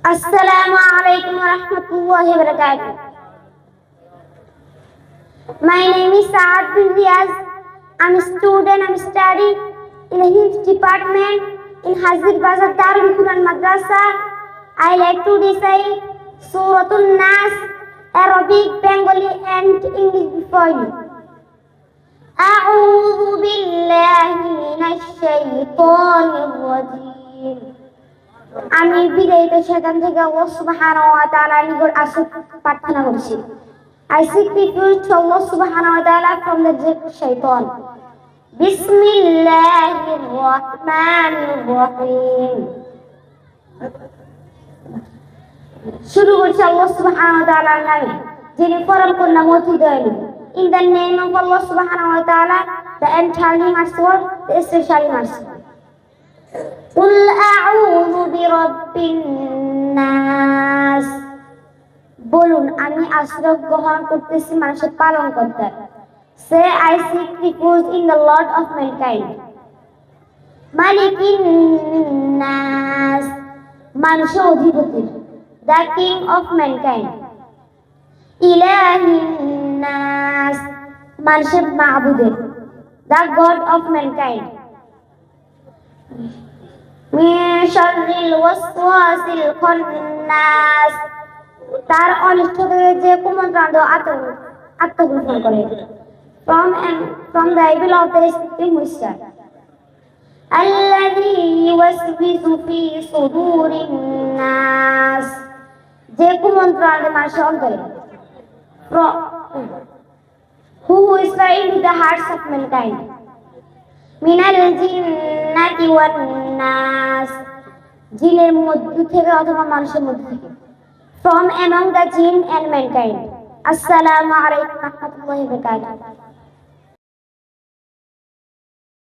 Assalamu alaikum wa rahmatullahi wa barakatuh. My name is Saad bin Riaz. I'm a student. I'm studying in the Hifz department in Hazir Bazar Darul Quran Madrasa. I like to recite Suratul Nas, Arabic, Bengali, and English before you. أعوذ بالله من الشيطان الرجيم. আমি বিদায়িত শয়তান থেকে আল্লাহ সুবহানাহু ওয়া তাআলার নিকট আশ্রয় প্রার্থনা করছি। I seek refuge to Allah subhanahu wa ta'ala from the shaitan. Bismillahir Rahmanir Rahim. শুরু করছি আল্লাহ সুবহানাহু ওয়া তাআলার নামে, যিনি পরম করুণাময় দয়ালু। In the name of Allah subhanahu wa ta'ala, the entirely merciful, the especially merciful. قل أعوذ برب الناس. বলুন, আমি আশ্রয় গ্রহণ করতেছি মানুষের পালন করতে। Say, I seek refuge in the Lord of mankind. মালিকিন নাস, মানুষের অধিপতি। The king of mankind. ইলাহিন নাস, মানুষের মাবুদের। The god of mankind. মিন শাররিল ওয়াসওয়াসিল খান্নাস, তার অনিষ্ট থেকে যে কুমন্ত্রান্ত আত্মগোপন করে। From the evil of the sleeping whisper. الذي يوسوس في صدور الناس, যে কুমন্ত্রান্ত মানুষের অন্তরে। Who whisper into the hearts of mankind. মিনাল জিন্নাতি ওয়ান নাস, জিনের মধ্য থেকে অথবা মানুষের মধ্য থেকে। From among the jinn and mankind. Assalamu alaikum wa rahmatullahi wa barakatuh.